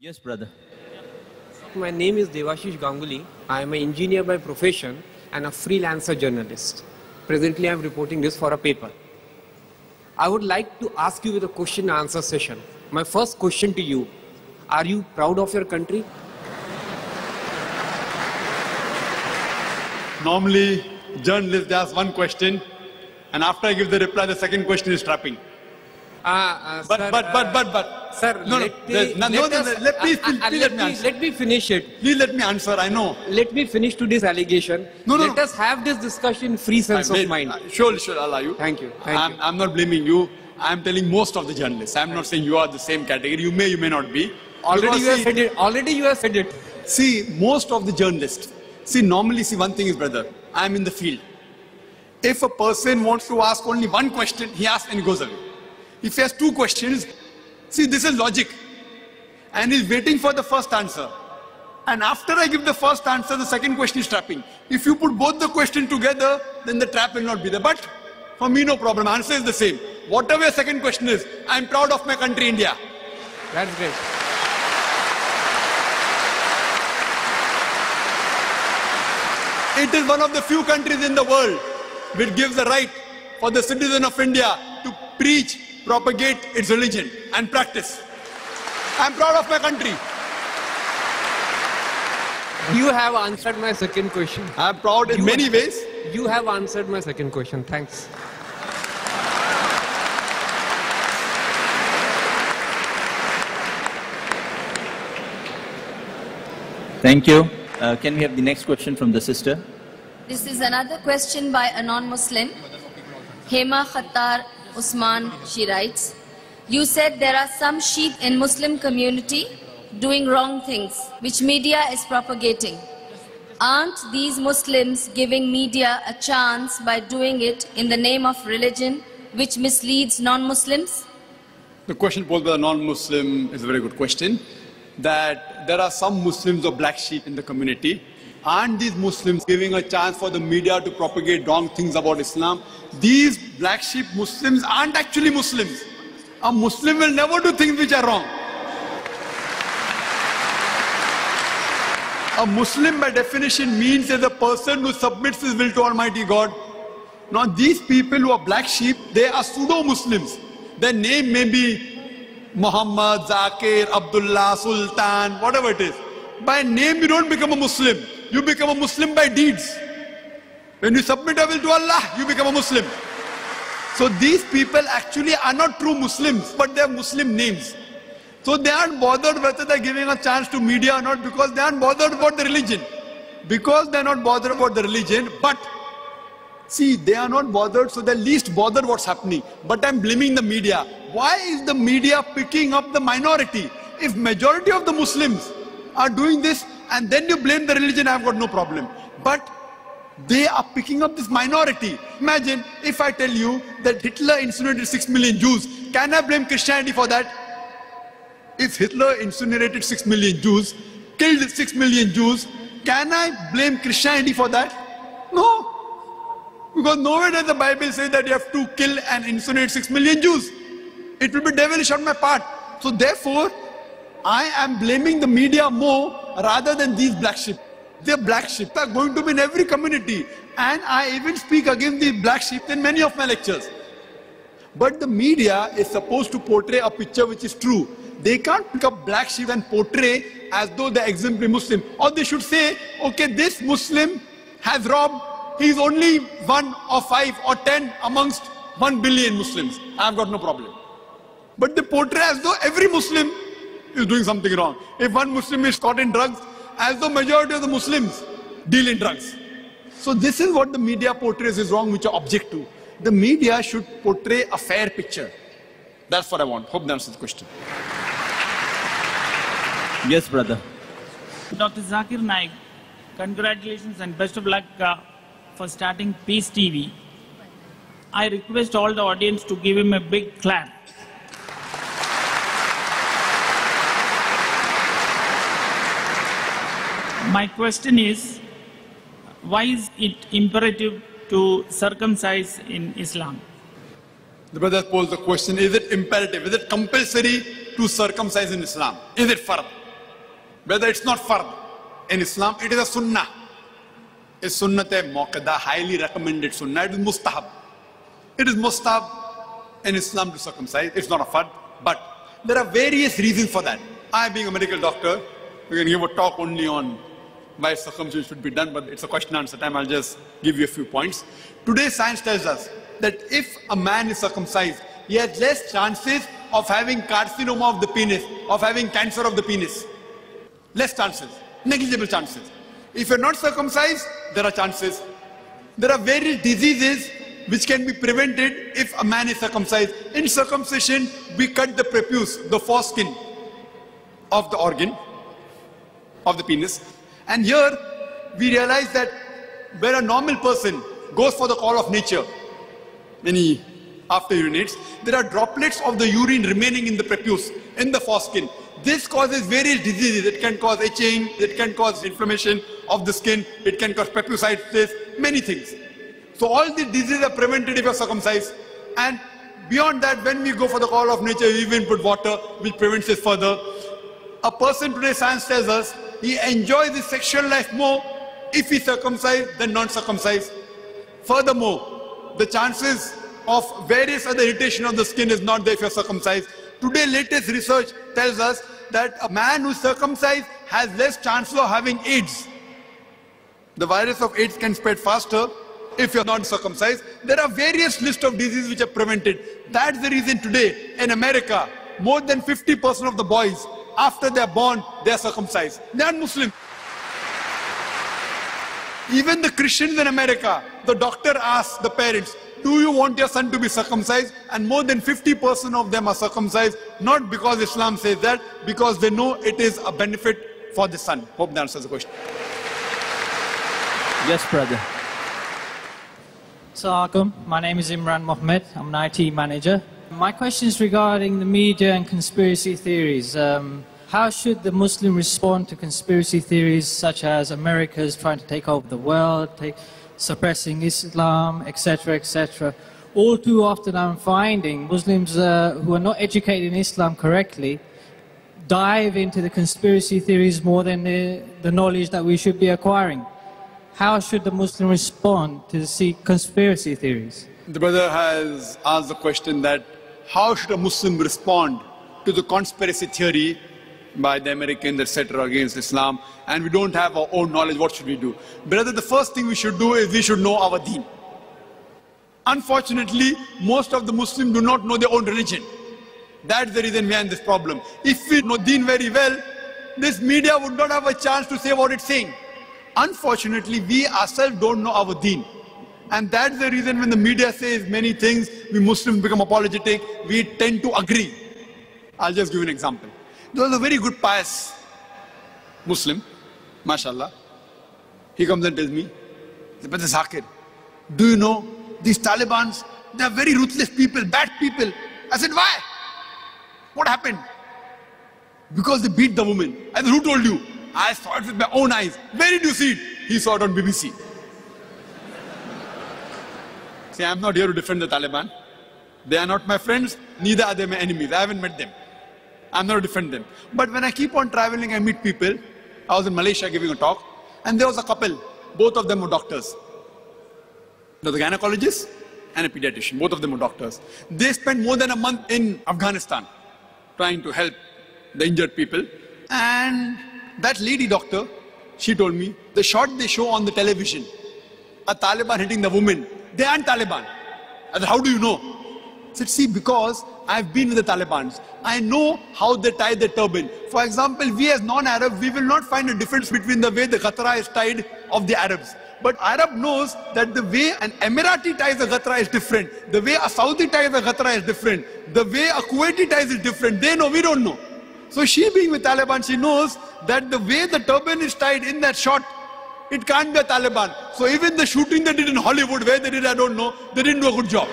Yes, brother. My name is Devashish Ganguly. I am an engineer by profession and a freelancer journalist. Presently, I am reporting this for a paper. I would like to ask you with a question and answer session. My first question to you, are you proud of your country? Normally, journalists ask one question, and after I give the reply, the second question is trapping. Sir, let me finish it. Please let me answer, I know. Let me finish to this allegation. Let us have this discussion in free sense of mind. Sure, I'll allow you. Thank you. I'm not blaming you. I'm telling most of the journalists. I'm not saying you are the same category. You may not be. Already you have said it. See, most of the journalists. Normally, one thing is, brother, I'm in the field. If a person wants to ask only one question, he asks and he goes away. If he has two questions, this is logic. And he's waiting for the first answer. And after I give the first answer, the second question is trapping. If you put both the questions together, then the trap will not be there. But for me, no problem. Answer is the same. Whatever your second question is, I'm proud of my country, India. That's great. It is one of the few countries in the world which gives the right for the citizen of India to preach, propagate its religion and practice. I'm proud of my country. You have answered my second question. I'm proud in many ways. You have answered my second question. Thanks. Thank you. Can we have the next question from the sister? This is another question by a non-Muslim. Hema Khattar Usman, she writes, you said there are some sheep in Muslim community doing wrong things, which media is propagating. Aren't these Muslims giving media a chance by doing it in the name of religion, which misleads non-Muslims? The question posed by a non-Muslim is a very good question. That there are some Muslims or black sheep in the community. Aren't these Muslims giving a chance for the media to propagate wrong things about Islam? These black sheep Muslims aren't actually Muslims. A Muslim will never do things which are wrong. A Muslim by definition means as a person who submits his will to Almighty God. Now these people who are black sheep, they are pseudo-Muslims. Their name may be Muhammad, Zakir, Abdullah, Sultan, whatever it is. By name you don't become a Muslim. You become a Muslim by deeds. When you submit your will to Allah, you become a Muslim. So these people actually are not true Muslims, but they have Muslim names. So they aren't bothered whether they're giving a chance to media or not, because they aren't bothered about the religion. Because they're not bothered about the religion, but they are not bothered, so they're least bothered what's happening. But I'm blaming the media. Why is the media picking up the minority? If majority of the Muslims are doing this, and then you blame the religion, I've got no problem. But they are picking up this minority. Imagine if I tell you that Hitler incinerated 6 million Jews. Can I blame Christianity for that? If Hitler incinerated 6 million Jews, killed 6 million Jews, can I blame Christianity for that? No. Because nowhere does the Bible say that you have to kill and incinerate 6 million Jews. It will be devilish on my part. So therefore, I am blaming the media more rather than these black sheep. The black sheep are going to be in every community. And I even speak against the black sheep in many of my lectures. But the media is supposed to portray a picture which is true. They can't pick up black sheep and portray as though they're exemplary Muslim. Or they should say, okay, this Muslim has robbed. He's only 1 or 5 or 10 amongst 1 billion Muslims. I've got no problem. But they portray as though every Muslim is doing something wrong. If one Muslim is caught in drugs, as though majority of the Muslims deal in drugs. So this is what the media portrays is wrong, which are object to. The media should portray a fair picture. That's what I want. Hope that answers the question. Yes, brother. Dr. Zakir Naik, congratulations and best of luck for starting Peace TV. I request all the audience to give him a big clap. My question is, why is it imperative to circumcise in Islam? The brother posed the question, is it imperative, is it compulsory to circumcise in Islam? Is it fard? Whether it's not fard. In Islam, it is a sunnah. It's sunnat-e-muakkada, highly recommended sunnah. It is mustahab. It is mustahab in Islam to circumcise. It's not a fard. But there are various reasons for that. I, being a medical doctor, we can give a talk only on why circumcision should be done, but it's a question and answer time. I'll just give you a few points. Today, science tells us that if a man is circumcised, he has less chances of having carcinoma of the penis, of having cancer of the penis. Less chances, negligible chances. If you're not circumcised, there are chances. There are various diseases which can be prevented if a man is circumcised. In circumcision, we cut the prepuce, the foreskin of the organ, of the penis. And here, we realize that where a normal person goes for the call of nature, when he after urinates, there are droplets of the urine remaining in the prepuce, in the foreskin. This causes various diseases. It can cause itching, it can cause inflammation of the skin, it can cause prepucitis, many things. So all these diseases are prevented if you are circumcised. And beyond that, when we go for the call of nature, we even put water, which prevents it further. A person today, science tells us, he enjoys his sexual life more if he's circumcised than non-circumcised. Furthermore, the chances of various other irritation of the skin is not there if you're circumcised. Today, latest research tells us that a man who's circumcised has less chance of having AIDS. The virus of AIDS can spread faster if you're not circumcised. There are various lists of diseases which are prevented. That's the reason today in America, more than 50% of the boys, after they're born, they're circumcised. They are Muslim. Even the Christians in America, the doctor asks the parents, do you want your son to be circumcised? And more than 50% of them are circumcised, not because Islam says that, because they know it is a benefit for the son. Hope that answers the question. Yes, brother. Assalamualaikum. My name is Imran Mohammed. I'm an IT manager. My question is regarding the media and conspiracy theories. How should the Muslim respond to conspiracy theories such as America's trying to take over the world, suppressing Islam, etc., etc.? All too often I'm finding Muslims who are not educated in Islam correctly dive into the conspiracy theories more than the knowledge that we should be acquiring. How should the Muslim respond to the conspiracy theories? The brother has asked the question that how should a Muslim respond to the conspiracy theory by the Americans, etc., against Islam, and we don't have our own knowledge, what should we do? Brother, the first thing we should do is we should know our deen. Unfortunately, most of the Muslims do not know their own religion. That's the reason we are in this problem. If we know deen very well, this media would not have a chance to say what it's saying. Unfortunately, we ourselves don't know our deen. And that's the reason when the media says many things, we Muslims become apologetic, we tend to agree. I'll just give you an example. There was a very good pious Muslim, mashallah. He comes and tells me, Brother Zakir, do you know these Talibans, they are very ruthless people, bad people. I said, why? What happened? Because they beat the woman. I said, who told you? I saw it with my own eyes. Where did you see it? He saw it on BBC. See, I'm not here to defend the Taliban. They are not my friends, neither are they my enemies. I haven't met them. I'm not to defend them. But when I keep on traveling, I meet people. I was in Malaysia giving a talk, and there was a couple. Both of them were doctors. There was a gynecologist and a pediatrician. Both of them were doctors. They spent more than a month in Afghanistan trying to help the injured people. And that lady doctor, she told me, the shot they show on the television, a Taliban hitting the woman, they aren't Taliban. I said, how do you know? I said, see, because I've been with the Taliban. I know how they tie the turban. For example, we as non-Arabs, we will not find a difference between the way the ghatra is tied of the Arabs. But Arab knows that the way an Emirati ties the ghatra is different. The way a Saudi ties the ghatra is different. The way a Kuwaiti ties is different. They know, we don't know. So she being with Taliban, she knows that the way the turban is tied in that shot, it can't be a Taliban. So even the shooting they did in Hollywood, where they did, I don't know, they didn't do a good job.